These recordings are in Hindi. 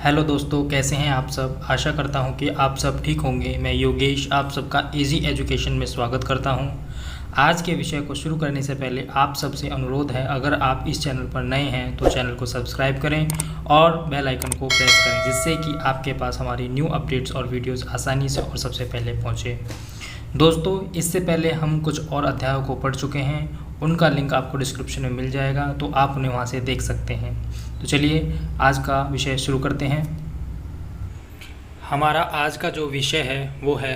हेलो दोस्तों, कैसे हैं आप सब। आशा करता हूं कि आप सब ठीक होंगे। मैं योगेश आप सबका इजी एजुकेशन में स्वागत करता हूं। आज के विषय को शुरू करने से पहले आप सबसे अनुरोध है, अगर आप इस चैनल पर नए हैं तो चैनल को सब्सक्राइब करें और बेल आइकन को प्रेस करें, जिससे कि आपके पास हमारी न्यू अपडेट्स और वीडियोज़ आसानी से और सबसे पहले पहुँचे। दोस्तों, इससे पहले हम कुछ और अध्यायों को पढ़ चुके हैं, उनका लिंक आपको डिस्क्रिप्शन में मिल जाएगा, तो आप उन्हें वहाँ से देख सकते हैं। तो चलिए आज का विषय शुरू करते हैं। हमारा आज का जो विषय है वो है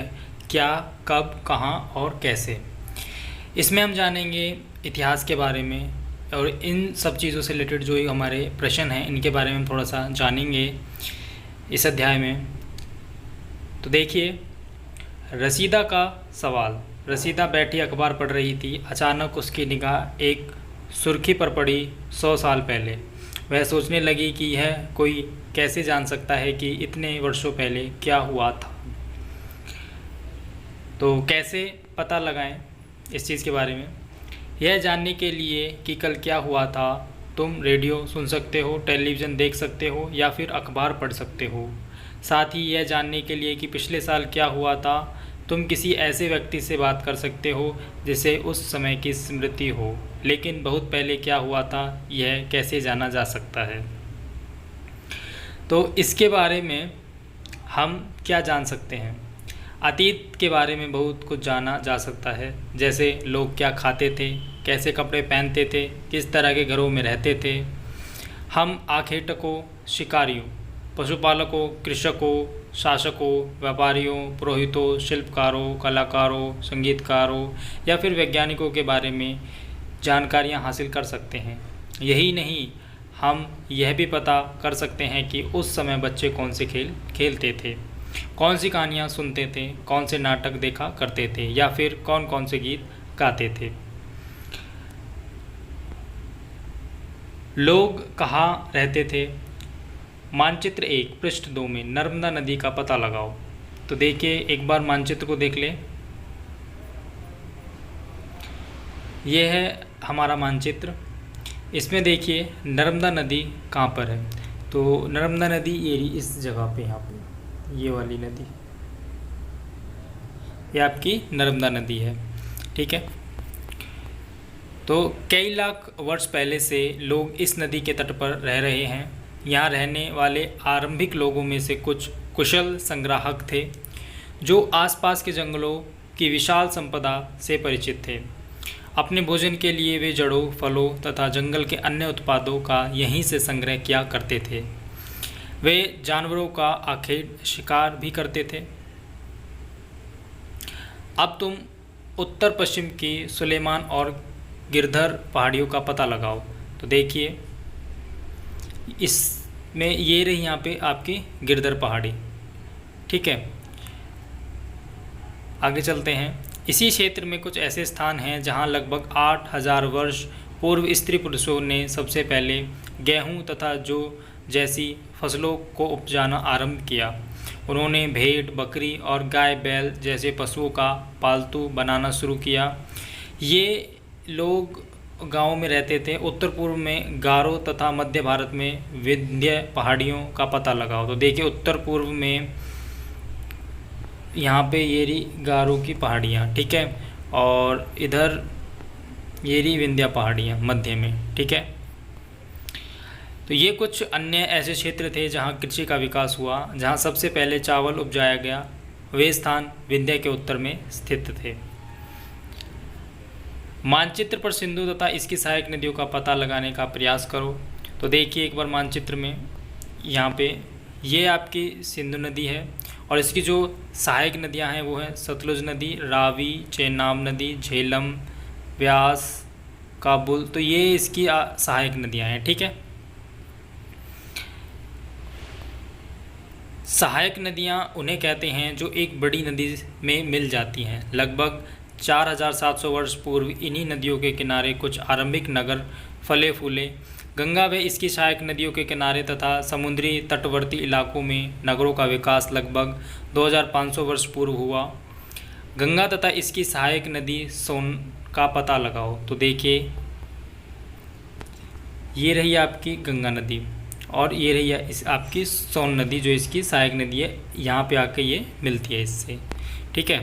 क्या, कब, कहाँ और कैसे। इसमें हम जानेंगे इतिहास के बारे में और इन सब चीज़ों से रिलेटेड जो हमारे प्रश्न हैं इनके बारे में हम थोड़ा सा जानेंगे इस अध्याय में। तो देखिए, रसीदा का सवाल। रसीदा बैठी अखबार पढ़ रही थी। अचानक उसकी निगाह एक सुर्खी पर पड़ी। 100 साल पहले। वह सोचने लगी कि यह कोई कैसे जान सकता है कि इतने वर्षों पहले क्या हुआ था। तो कैसे पता लगाएं इस चीज़ के बारे में। यह जानने के लिए कि कल क्या हुआ था, तुम रेडियो सुन सकते हो, टेलीविज़न देख सकते हो या फिर अखबार पढ़ सकते हो। साथ ही यह जानने के लिए कि पिछले साल क्या हुआ था, तुम किसी ऐसे व्यक्ति से बात कर सकते हो जिसे उस समय की स्मृति हो। लेकिन बहुत पहले क्या हुआ था, यह कैसे जाना जा सकता है। तो इसके बारे में हम क्या जान सकते हैं। अतीत के बारे में बहुत कुछ जाना जा सकता है, जैसे लोग क्या खाते थे, कैसे कपड़े पहनते थे, किस तरह के घरों में रहते थे। हम आखेटकों, शिकारियों, पशुपालकों, कृषकों, शासकों, व्यापारियों, पुरोहितों, शिल्पकारों, कलाकारों, संगीतकारों या फिर वैज्ञानिकों के बारे में जानकारियां हासिल कर सकते हैं। यही नहीं, हम यह भी पता कर सकते हैं कि उस समय बच्चे कौन से खेल खेलते थे, कौन सी कहानियाँ सुनते थे, कौन से नाटक देखा करते थे या फिर कौन कौन से गीत गाते थे। लोग कहाँ रहते थे। मानचित्र 1 पृष्ठ 2 में नर्मदा नदी का पता लगाओ। तो देखिए, एक बार मानचित्र को देख लें। यह है हमारा मानचित्र। इसमें देखिए नर्मदा नदी कहाँ पर है। तो नर्मदा नदी ये इस जगह पे, यहाँ पे ये वाली नदी, ये आपकी नर्मदा नदी है। ठीक है। तो कई लाख वर्ष पहले से लोग इस नदी के तट पर रह रहे हैं। यहाँ रहने वाले आरंभिक लोगों में से कुछ कुशल संग्राहक थे, जो आसपास के जंगलों की विशाल संपदा से परिचित थे। अपने भोजन के लिए वे जड़ों, फलों तथा जंगल के अन्य उत्पादों का यहीं से संग्रह किया करते थे। वे जानवरों का आखेट शिकार भी करते थे। अब तुम उत्तर पश्चिम की सुलेमान और गिरधर पहाड़ियों का पता लगाओ। तो देखिए, इसमें ये रही यहाँ पे आपकी गिरधर पहाड़ी। ठीक है, आगे चलते हैं। इसी क्षेत्र में कुछ ऐसे स्थान हैं जहाँ लगभग 8000 वर्ष पूर्व स्त्री पुरुषों ने सबसे पहले गेहूँ तथा जौ जैसी फसलों को उपजाना आरंभ किया। उन्होंने भेड़, बकरी और गाय बैल जैसे पशुओं का पालतू बनाना शुरू किया। ये लोग गाँव में रहते थे। उत्तर पूर्व में गारो तथा मध्य भारत में विंध्य पहाड़ियों का पता लगाओ। तो देखिए, उत्तर पूर्व में यहाँ पे ये रही गारो की पहाड़ियाँ। ठीक है, और इधर ये रही विंध्य पहाड़ियाँ मध्य में। ठीक है। तो ये कुछ अन्य ऐसे क्षेत्र थे जहाँ कृषि का विकास हुआ, जहाँ सबसे पहले चावल उपजाया गया। वे स्थान विंध्य के उत्तर में स्थित थे। मानचित्र पर सिंधु तथा इसकी सहायक नदियों का पता लगाने का प्रयास करो। तो देखिए, एक बार मानचित्र में यहाँ पे ये आपकी सिंधु नदी है और इसकी जो सहायक नदियाँ हैं वो हैं सतलुज नदी, रावी, चेनाब नदी, झेलम, व्यास, काबुल। तो ये इसकी सहायक नदियाँ हैं। ठीक है। सहायक नदियाँ उन्हें कहते हैं जो एक बड़ी नदी में मिल जाती हैं। लगभग 4700 वर्ष पूर्व इन्हीं नदियों के किनारे कुछ आरंभिक नगर फले फूले। गंगा व इसकी सहायक नदियों के किनारे तथा समुद्री तटवर्ती इलाकों में नगरों का विकास लगभग 2500 वर्ष पूर्व हुआ। गंगा तथा इसकी सहायक नदी सोन का पता लगाओ। तो देखिए, ये रही आपकी गंगा नदी और ये रही इस आपकी सोन नदी जो इसकी सहायक नदी है, यहाँ पे आके ये मिलती है इससे। ठीक है,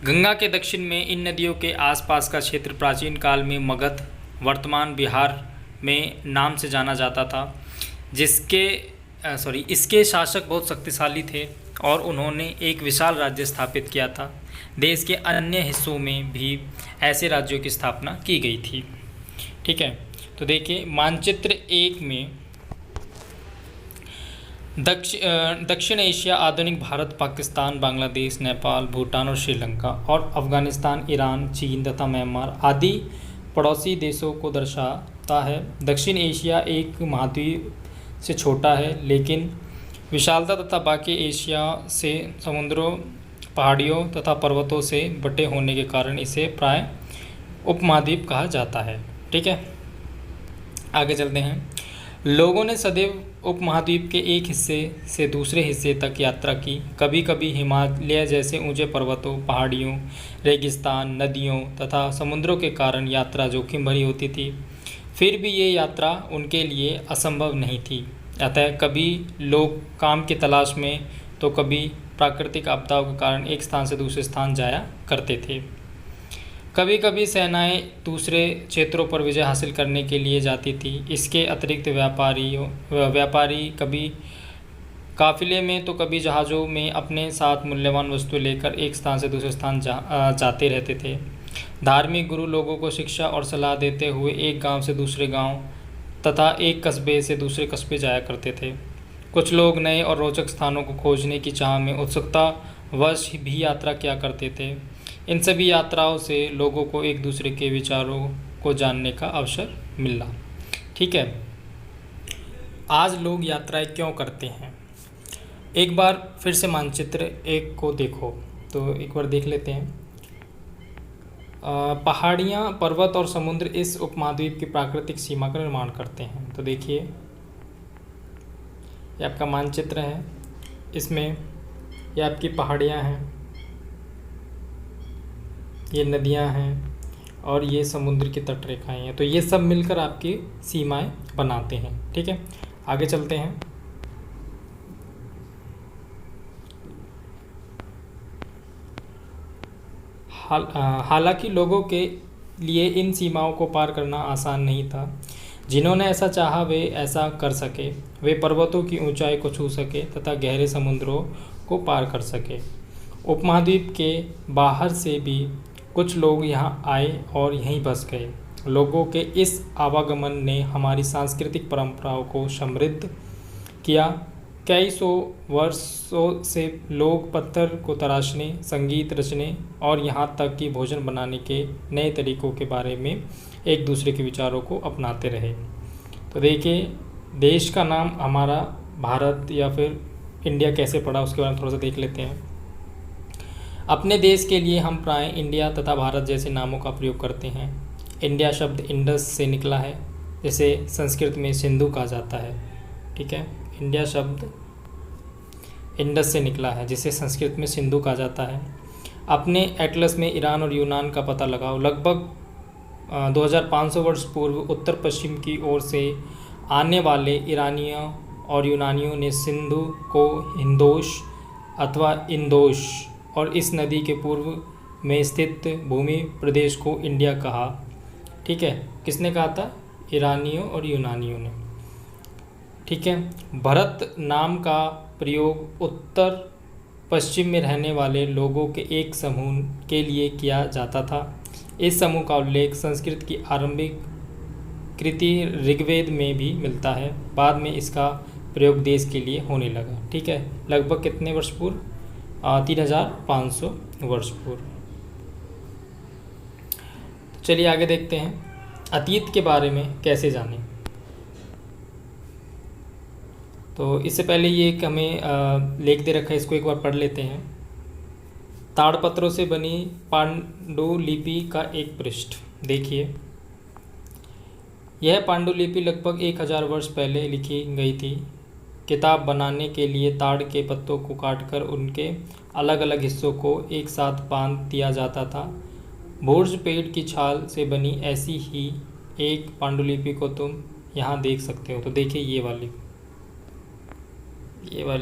गंगा के दक्षिण में इन नदियों के आसपास का क्षेत्र प्राचीन काल में मगध, वर्तमान बिहार में नाम से जाना जाता था, इसके शासक बहुत शक्तिशाली थे और उन्होंने एक विशाल राज्य स्थापित किया था। देश के अन्य हिस्सों में भी ऐसे राज्यों की स्थापना की गई थी। ठीक है, तो देखिए मानचित्र 1 में दक्षिण एशिया, आधुनिक भारत, पाकिस्तान, बांग्लादेश, नेपाल, भूटान और श्रीलंका और अफगानिस्तान, ईरान, चीन तथा म्यांमार आदि पड़ोसी देशों को दर्शाता है। दक्षिण एशिया एक महाद्वीप से छोटा है, लेकिन विशालता तथा बाकी एशिया से समुद्रों, पहाड़ियों तथा पर्वतों से बटे होने के कारण इसे प्राय उपमहाद्वीप कहा जाता है। ठीक है, आगे चलते हैं। लोगों ने सदैव उपमहाद्वीप के एक हिस्से से दूसरे हिस्से तक यात्रा की। कभी कभी हिमालय जैसे ऊंचे पर्वतों, पहाड़ियों, रेगिस्तान, नदियों तथा समुद्रों के कारण यात्रा जोखिम भरी होती थी। फिर भी ये यात्रा उनके लिए असंभव नहीं थी। अतः कभी लोग काम की तलाश में तो कभी प्राकृतिक आपदाओं के कारण एक स्थान से दूसरे स्थान जाया करते थे। कभी कभी सेनाएं दूसरे क्षेत्रों पर विजय हासिल करने के लिए जाती थी। इसके अतिरिक्त व्यापारी कभी काफिले में तो कभी जहाज़ों में अपने साथ मूल्यवान वस्तु लेकर एक स्थान से दूसरे स्थान जाते रहते थे। धार्मिक गुरु लोगों को शिक्षा और सलाह देते हुए एक गांव से दूसरे गांव तथा एक कस्बे से दूसरे कस्बे जाया करते थे। कुछ लोग नए और रोचक स्थानों को खोजने की चाह में उत्सुकतावश भी यात्रा किया करते थे। इन सभी यात्राओं से लोगों को एक दूसरे के विचारों को जानने का अवसर मिला। ठीक है, आज लोग यात्राएं क्यों करते हैं? एक बार फिर से मानचित्र 1 को देखो, तो एक बार देख लेते हैं। पहाड़ियाँ, पर्वत और समुद्र इस उपमहाद्वीप की प्राकृतिक सीमा का निर्माण करते हैं। तो देखिए ये आपका मानचित्र है, इसमें ये आपकी पहाड़ियाँ हैं, ये नदियाँ हैं और ये समुद्र की तटरेखाएँ हैं। तो ये सब मिलकर आपकी सीमाएं बनाते हैं। ठीक है, आगे चलते हैं। हालांकि लोगों के लिए इन सीमाओं को पार करना आसान नहीं था। जिन्होंने ऐसा चाहा वे ऐसा कर सके। वे पर्वतों की ऊंचाई को छू सके तथा गहरे समुद्रों को पार कर सके। उपमहाद्वीप के बाहर से भी कुछ लोग यहाँ आए और यहीं बस गए। लोगों के इस आवागमन ने हमारी सांस्कृतिक परंपराओं को समृद्ध किया। कई सौ वर्षों से लोग पत्थर को तराशने, संगीत रचने और यहाँ तक कि भोजन बनाने के नए तरीकों के बारे में एक दूसरे के विचारों को अपनाते रहे। तो देखिए देश का नाम हमारा भारत या फिर इंडिया कैसे पड़ा, उसके बारे में थोड़ा सा देख लेते हैं। अपने देश के लिए हम प्राय इंडिया तथा भारत जैसे नामों का प्रयोग करते हैं। इंडिया शब्द इंडस से निकला है, जैसे संस्कृत में सिंधु कहा जाता है। ठीक है, इंडिया शब्द इंडस से निकला है, जिसे संस्कृत में सिंधु कहा जाता है। अपने एटलस में ईरान और यूनान का पता लगाओ। लगभग 2500 वर्ष पूर्व उत्तर पश्चिम की ओर से आने वाले ईरानियों और यूनानियों ने सिंधु को हिंदोश अथवा इंदोश और इस नदी के पूर्व में स्थित भूमि प्रदेश को इंडिया कहा। ठीक है, किसने कहा था? ईरानियों और यूनानियों ने। ठीक है, भरत नाम का प्रयोग उत्तर पश्चिम में रहने वाले लोगों के एक समूह के लिए किया जाता था। इस समूह का उल्लेख संस्कृत की आरंभिक कृति ऋग्वेद में भी मिलता है। बाद में इसका प्रयोग देश के लिए होने लगा। ठीक है, लगभग कितने वर्ष पूर्व? 3500 वर्ष पूर्व। चलिए आगे देखते हैं, अतीत के बारे में कैसे जानें। तो इससे पहले ये एक हमें लेख दे रखा है, इसको एक बार पढ़ लेते हैं। ताड़पत्रों से बनी पांडुलिपि का एक पृष्ठ देखिए। यह पांडुलिपि लगभग 1000 वर्ष पहले लिखी गई थी। किताब बनाने के लिए ताड़ के पत्तों को काटकर उनके अलग अलग हिस्सों को एक साथ बांध दिया जाता था। भोज पेड़ की छाल से बनी ऐसी ही एक पांडुलिपि को तुम यहाँ देख सकते हो। तो देखिए ये वाली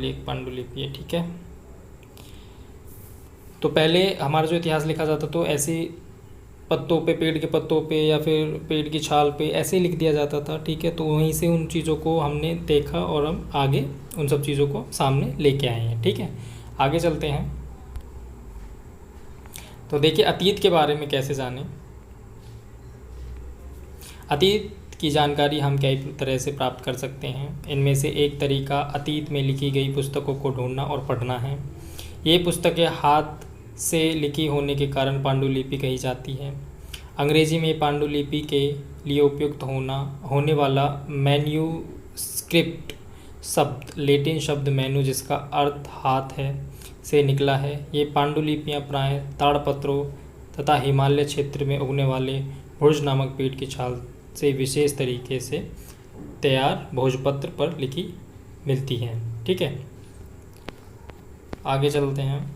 एक पांडुलिपि है, ठीक है। तो पहले हमारा जो इतिहास लिखा जाता तो ऐसे पत्तों पे, पेड़ के पत्तों पे या फिर पेड़ की छाल पे ऐसे लिख दिया जाता था, ठीक है। तो वहीं से उन चीज़ों को हमने देखा और हम आगे उन सब चीज़ों को सामने लेके आए हैं, ठीक है। आगे चलते हैं। तो देखिए अतीत के बारे में कैसे जानें। अतीत की जानकारी हम कई तरह से प्राप्त कर सकते हैं। इनमें से एक तरीका अतीत में लिखी गई पुस्तकों को ढूंढना और पढ़ना है। ये पुस्तकें हाथ से लिखी होने के कारण पांडुलिपि कही जाती है। अंग्रेजी में पांडुलिपि के लिए उपयुक्त होने वाला मैन्यूस्क्रिप्ट शब्द लैटिन शब्द मैनु, जिसका अर्थ हाथ है, से निकला है। ये पांडुलिपियाँ प्रायः ताड़पत्रों तथा हिमालय क्षेत्र में उगने वाले भुर्ज नामक पेड़ की छाल से विशेष तरीके से तैयार भोजपत्र पर लिखी मिलती हैं, ठीक है। आगे चलते हैं।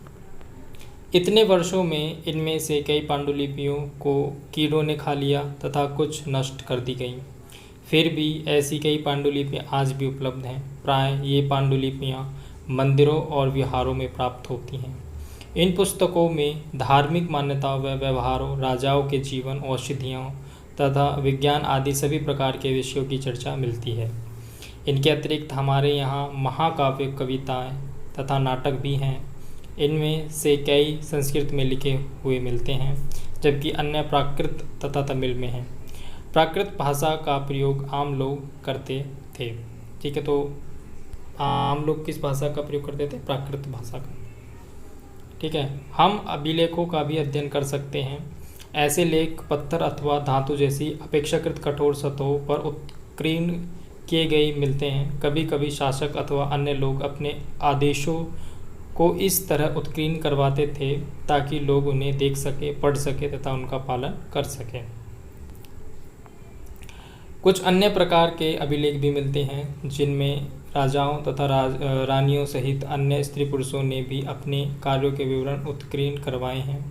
इतने वर्षों में इनमें से कई पांडुलिपियों को कीड़ों ने खा लिया तथा कुछ नष्ट कर दी गई। फिर भी ऐसी कई पांडुलिपियाँ आज भी उपलब्ध हैं। प्रायः ये पांडुलिपियाँ मंदिरों और विहारों में प्राप्त होती हैं। इन पुस्तकों में धार्मिक मान्यताओं व व्यवहारों, राजाओं के जीवन, औषधियों तथा विज्ञान आदि सभी प्रकार के विषयों की चर्चा मिलती है। इनके अतिरिक्त हमारे यहाँ महाकाव्य, कविताएँ तथा नाटक भी हैं। इनमें से कई संस्कृत में लिखे हुए मिलते हैं, जबकि अन्य प्राकृत तथा तमिल में हैं। प्राकृत भाषा का प्रयोग आम लोग करते थे, ठीक है। तो आम लोग किस भाषा का प्रयोग करते थे? प्राकृत भाषा का, ठीक है। हम अभिलेखों का भी अध्ययन कर सकते हैं। ऐसे लेख पत्थर अथवा धातु जैसी अपेक्षाकृत कठोर सतहों पर उत्कीर्ण किए गए मिलते हैं। कभी कभी शासक अथवा अन्य लोग अपने आदेशों को इस तरह उत्कीर्ण करवाते थे ताकि लोग उन्हें देख सके, पढ़ सके तथा उनका पालन कर सकें। कुछ अन्य प्रकार के अभिलेख भी मिलते हैं जिनमें राजाओं तथा रानियों सहित अन्य स्त्री पुरुषों ने भी अपने कार्यों के विवरण उत्कीर्ण करवाए हैं।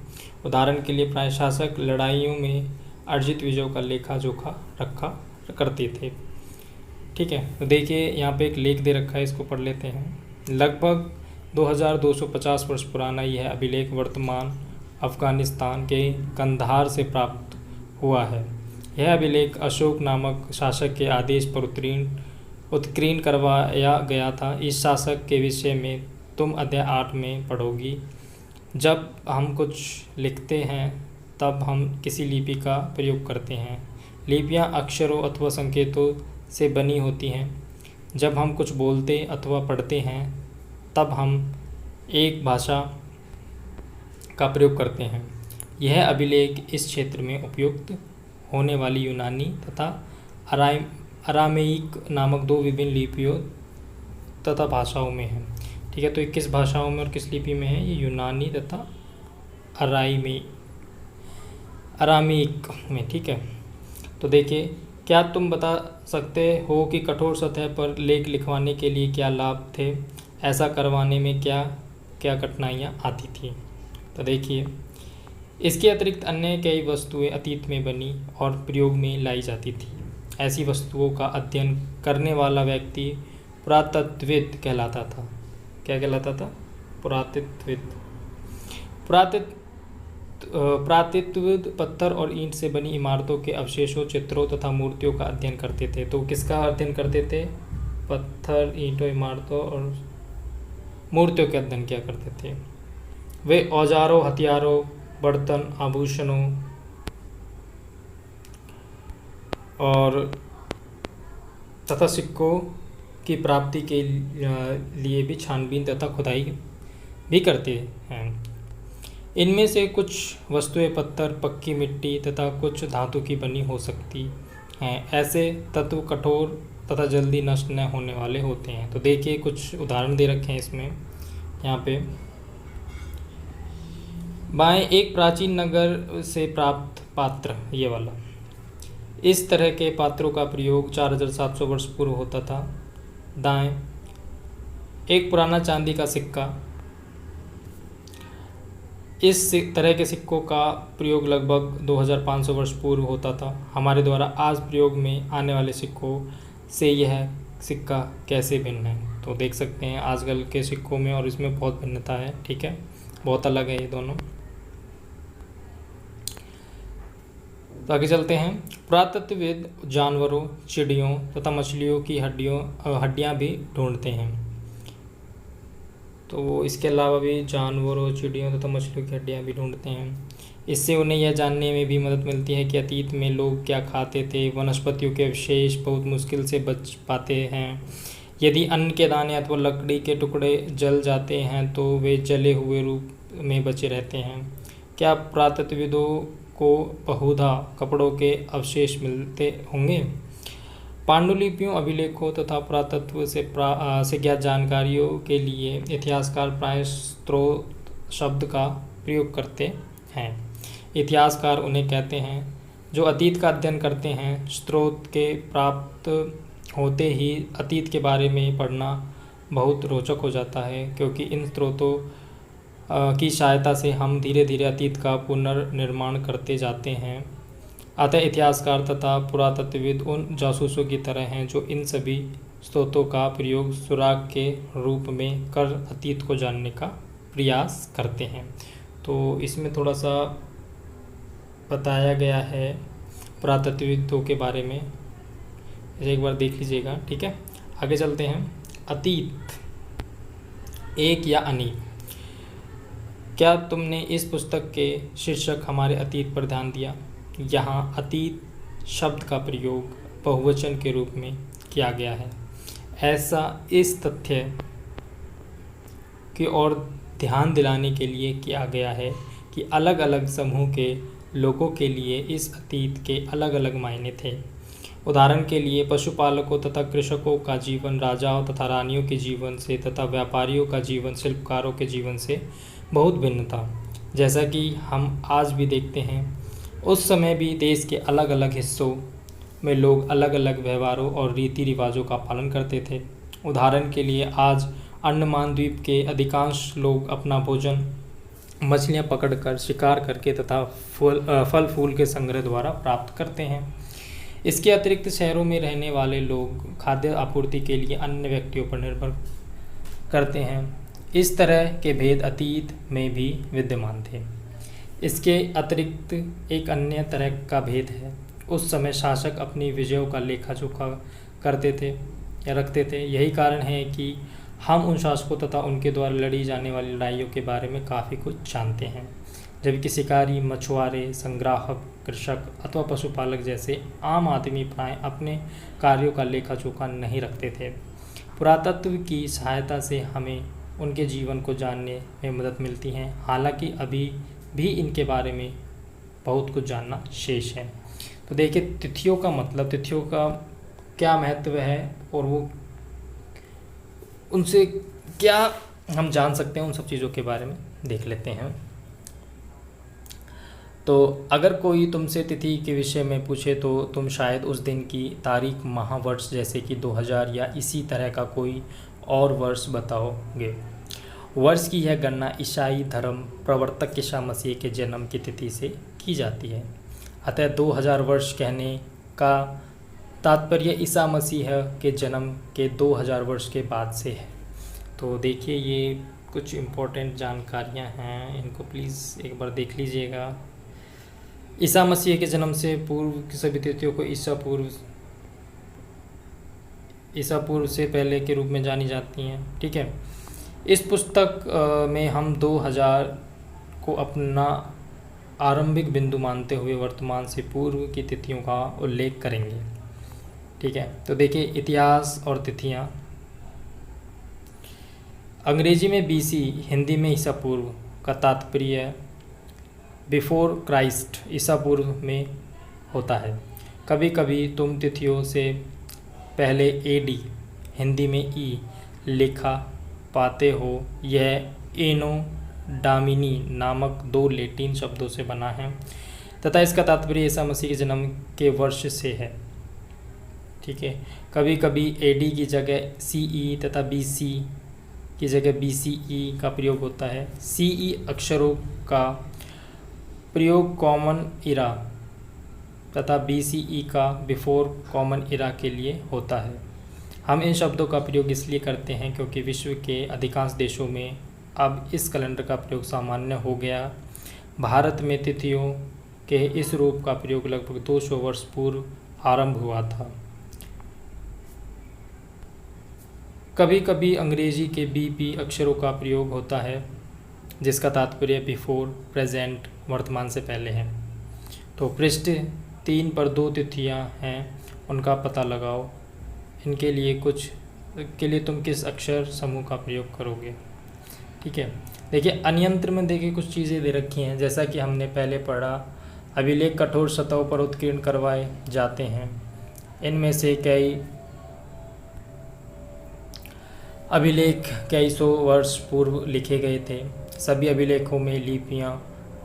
उदाहरण के लिए प्राय शासक लड़ाइयों में अर्जित विजयों का लेखा जोखा रखा करते थे, ठीक है। तो देखिए यहाँ पे एक लेख दे रखा है, इसको पढ़ लेते हैं। लगभग 2250 वर्ष पुराना यह अभिलेख वर्तमान अफ़गानिस्तान के कंधार से प्राप्त हुआ है। यह अभिलेख अशोक नामक शासक के आदेश पर उत्कीर्ण करवाया गया था। इस शासक के विषय में तुम अध्याय 8 में पढ़ोगी। जब हम कुछ लिखते हैं तब हम किसी लिपि का प्रयोग करते हैं। लिपियाँ अक्षरों अथवा संकेतों से बनी होती हैं। जब हम कुछ बोलते अथवा पढ़ते हैं तब हम एक भाषा का प्रयोग करते हैं। यह अभिलेख इस क्षेत्र में उपयुक्त होने वाली यूनानी तथा अरामेइक नामक दो विभिन्न लिपियों तथा भाषाओं में है, ठीक है। तो 21 भाषाओं में और किस लिपि में है? ये यूनानी तथा अरामेइक में, ठीक है। तो देखिए, क्या तुम बता सकते हो कि कठोर सतह पर लेख लिखवाने के लिए क्या लाभ थे? ऐसा करवाने में क्या क्या कठिनाइयाँ आती थी? तो देखिए, इसके अतिरिक्त अन्य कई वस्तुएं अतीत में बनी और प्रयोग में लाई जाती थी। ऐसी वस्तुओं का अध्ययन करने वाला व्यक्ति पुरातत्वविद कहलाता था। क्या कहलाता था? पुरातत्वविद। पुरातत्वविद पत्थर और ईंट से बनी इमारतों के अवशेषों, चित्रों तथा मूर्तियों का अध्ययन करते थे। तो किसका अध्ययन करते थे? पत्थर, ईंटों, इमारतों और मूर्तियों के अध्ययन किया करते थे। वे औजारों, हथियारों, बर्तन, आभूषणों और तथा सिक्कों की प्राप्ति के लिए भी छानबीन तथा खुदाई भी करते हैं। इनमें से कुछ वस्तुएं पत्थर, पक्की मिट्टी तथा कुछ धातु की बनी हो सकती हैं। ऐसे तत्व कठोर तथा जल्दी नष्ट न होने वाले होते हैं। तो देखिए, कुछ उदाहरण दे रखे हैं इसमें। यहाँ पे बाएं, एक प्राचीन नगर से प्राप्त पात्र, ये वाला। इस तरह के पात्रों का प्रयोग 4700 वर्ष पूर्व होता था। दाएं, एक पुराना चांदी का सिक्का। इस तरह के सिक्कों का प्रयोग लगभग 2500 वर्ष पूर्व होता था। हमारे द्वारा आज प्रयोग में आने वाले सिक्कों से यह सिक्का कैसे भिन्न है। तो देख सकते हैं आजकल के सिक्कों में और इसमें बहुत भिन्नता है। ठीक है, बहुत अलग है ये दोनों। तो आगे चलते हैं। पुरातत्वविद जानवरों, चिड़ियों तथा मछलियों की हड्डियां भी ढूंढते हैं। तो इसके अलावा भी जानवरों, चिड़ियों तथा मछलियों की हड्डियां भी ढूंढते हैं। इससे उन्हें यह जानने में भी मदद मिलती है कि अतीत में लोग क्या खाते थे। वनस्पतियों के अवशेष बहुत मुश्किल से बच पाते हैं। यदि अन्न के दाने अथवा लकड़ी के टुकड़े जल जाते हैं तो वे जले हुए रूप में बचे रहते हैं। क्या पुरातत्वविदों को बहुधा कपड़ों के अवशेष मिलते होंगे। पांडुलिपियों, अभिलेखों तथा पुरातत्व से ज्ञात जानकारियों के लिए इतिहासकार प्रायः स्रोत शब्द का प्रयोग करते हैं। इतिहासकार उन्हें कहते हैं जो अतीत का अध्ययन करते हैं। स्रोत के प्राप्त होते ही अतीत के बारे में पढ़ना बहुत रोचक हो जाता है, क्योंकि इन स्रोतों की सहायता से हम धीरे धीरे अतीत का पुनर्निर्माण करते जाते हैं। अतः इतिहासकार तथा पुरातत्वविद उन जासूसों की तरह हैं जो इन सभी स्रोतों का प्रयोग सुराग के रूप में कर अतीत को जानने का प्रयास करते हैं। तो इसमें थोड़ा सा बताया गया है पुरातत्वविदों के बारे में, इसे एक बार देख लीजिएगा। ठीक है, आगे चलते हैं। अतीत एक या अनेक। क्या तुमने इस पुस्तक के शीर्षक हमारे अतीत पर ध्यान दिया। यहाँ अतीत शब्द का प्रयोग बहुवचन के रूप में किया गया है। ऐसा इस तथ्य की ओर ध्यान दिलाने के लिए किया गया है कि अलग अलग समूह के लोगों के लिए इस अतीत के अलग अलग मायने थे। उदाहरण के लिए पशुपालकों तथा कृषकों का जीवन राजाओं तथा रानियों के जीवन से तथा व्यापारियों का जीवन शिल्पकारों के जीवन से बहुत भिन्न था। जैसा कि हम आज भी देखते हैं, उस समय भी देश के अलग अलग हिस्सों में लोग अलग अलग व्यवहारों और रीति रिवाजों का पालन करते थे। उदाहरण के लिए आज अंडमान द्वीप के अधिकांश लोग अपना भोजन मछलियां पकड़कर, शिकार करके तथा फल फूल के संग्रह द्वारा प्राप्त करते हैं। इसके अतिरिक्त शहरों में रहने वाले लोग खाद्य आपूर्ति के लिए अन्य व्यक्तियों पर निर्भर करते हैं। इस तरह के भेद अतीत में भी विद्यमान थे। इसके अतिरिक्त एक अन्य तरह का भेद है। उस समय शासक अपनी विजयों का लेखा जोखा करते थे या रखते थे। यही कारण है कि हम उन शासकों तथा उनके द्वारा लड़ी जाने वाली लड़ाइयों के बारे में काफ़ी कुछ जानते हैं, जबकि शिकारी, मछुआरे, संग्राहक, कृषक अथवा पशुपालक जैसे आम आदमी प्राय अपने कार्यों का लेखा जोखा नहीं रखते थे। पुरातत्व की सहायता से हमें उनके जीवन को जानने में मदद मिलती है, हालांकि अभी भी इनके बारे में बहुत कुछ जानना शेष है। तो देखिए, तिथियों का मतलब, तिथियों का क्या महत्व है और वो उनसे क्या हम जान सकते हैं, उन सब चीज़ों के बारे में देख लेते हैं। तो अगर कोई तुमसे तिथि के विषय में पूछे तो तुम शायद उस दिन की तारीख, माह, वर्ष जैसे कि 2000 या इसी तरह का कोई और वर्ष बताओगे। वर्ष की यह गणना ईसाई धर्म प्रवर्तक ईसा मसीह के जन्म की तिथि से की जाती है। अतः 2000 वर्ष कहने का तात्पर्य ईसा मसीह के जन्म के 2000 वर्ष के बाद से है। तो देखिए, ये कुछ इम्पोर्टेंट जानकारियां हैं, इनको प्लीज़ एक बार देख लीजिएगा। ईसा मसीह के जन्म से पूर्व की सभी तिथियों को ईसा पूर्व से पहले के रूप में जानी जाती हैं। ठीक है, इस पुस्तक में हम 2000 को अपना आरंभिक बिंदु मानते हुए वर्तमान से पूर्व की तिथियों का उल्लेख करेंगे। ठीक है, तो देखिए, इतिहास और तिथियां। अंग्रेजी में BC, हिंदी में ईसा पूर्व का तात्पर्य बिफोर क्राइस्ट, ईसा पूर्व में होता है। कभी कभी तुम तिथियों से पहले AD, हिंदी में E लिखा पाते हो। यह एनो डामिनी नामक 2 लैटिन शब्दों से बना है तथा इसका तात्पर्य ईसा मसीह के जन्म के वर्ष से है। ठीक है, कभी कभी AD की जगह CE तथा BC की जगह BCE का प्रयोग होता है। CE अक्षरों का प्रयोग कॉमन इरा तथा BCE का बिफोर कॉमन इरा के लिए होता है। हम इन शब्दों का प्रयोग इसलिए करते हैं क्योंकि विश्व के अधिकांश देशों में अब इस कैलेंडर का प्रयोग सामान्य हो गया। भारत में तिथियों के इस रूप का प्रयोग लगभग 200 वर्ष पूर्व आरंभ हुआ था। कभी कभी अंग्रेजी के BP अक्षरों का प्रयोग होता है जिसका तात्पर्य बिफोर, प्रेजेंट, वर्तमान से पहले है। तो पृष्ठ 3 पर 2 तिथियां हैं, उनका पता लगाओ। इनके लिए तुम किस अक्षर समूह का प्रयोग करोगे। ठीक है, देखिए अन्यंत्र में देखिए कुछ चीज़ें दे रखी हैं। जैसा कि हमने पहले पढ़ा, अभिलेख कठोर सतहों पर उत्कीर्ण करवाए जाते हैं। इनमें से कई अभिलेख कई सौ वर्ष पूर्व लिखे गए थे। सभी अभिलेखों में लिपियां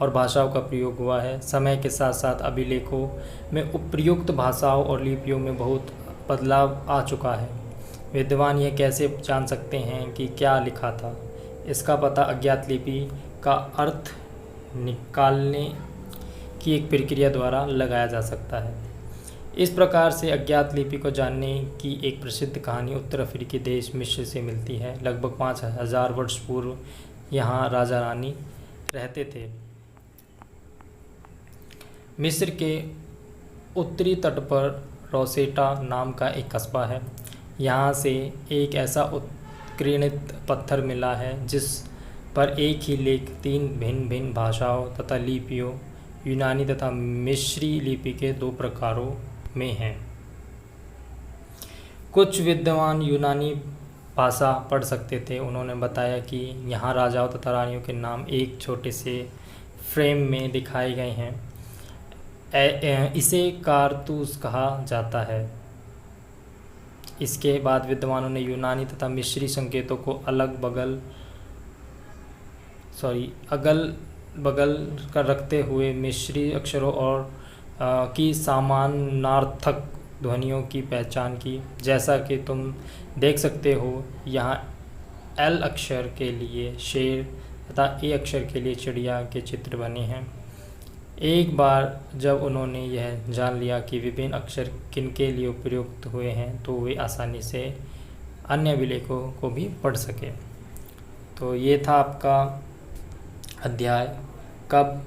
और भाषाओं का प्रयोग हुआ है। समय के साथ साथ अभिलेखों में उपयुक्त भाषाओं और लिपियों में बहुत बदलाव आ चुका है। विद्वान यह कैसे जान सकते हैं कि क्या लिखा था? इसका पता अज्ञात लिपि का अर्थ निकालने की एक प्रक्रिया द्वारा लगाया जा सकता है। इस प्रकार से अज्ञात लिपि को जानने की एक प्रसिद्ध कहानी उत्तर अफ्रीकी देश मिस्र से मिलती है। लगभग 5000 वर्ष पूर्व यहाँ राजा रानी रहते थे। मिस्र के उत्तरी तट पर रोसेटा नाम का एक कस्बा है। यहाँ से एक ऐसा उत्कीर्णित पत्थर मिला है जिस पर एक ही लेख 3 भिन्न भिन्न भाषाओं तथा लिपियों, यूनानी तथा मिस्री लिपि के 2 प्रकारों में है। कुछ विद्वान यूनानी भाषा पढ़ सकते थे। उन्होंने बताया कि यहाँ राजाओं तथा रानियों के नाम एक छोटे से फ्रेम में दिखाए गए हैं। इसे कारतूस कहा जाता है। इसके बाद विद्वानों ने यूनानी तथा मिस्री संकेतों को अगल बगल कर रखते हुए मिस्री अक्षरों और की समानार्थक ध्वनियों की पहचान की। जैसा कि तुम देख सकते हो, यहाँ L अक्षर के लिए शेर तथा A अक्षर के लिए चिड़िया के चित्र बने हैं। एक बार जब उन्होंने यह जान लिया कि विभिन्न अक्षर किनके लिए उपयुक्त हुए हैं, तो वे आसानी से अन्य अभिलेखों को भी पढ़ सके। तो ये था आपका अध्याय कब,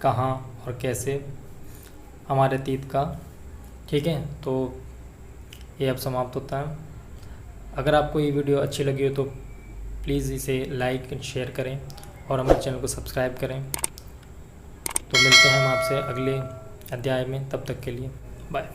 कहाँ और कैसे हमारे अतीत का। ठीक है, तो ये अब समाप्त होता है। अगर आपको ये वीडियो अच्छी लगी हो तो प्लीज़ इसे लाइक एंड शेयर करें और हमारे चैनल को सब्सक्राइब करें। तो मिलते हैं हम आपसे अगले अध्याय में, तब तक के लिए बाय।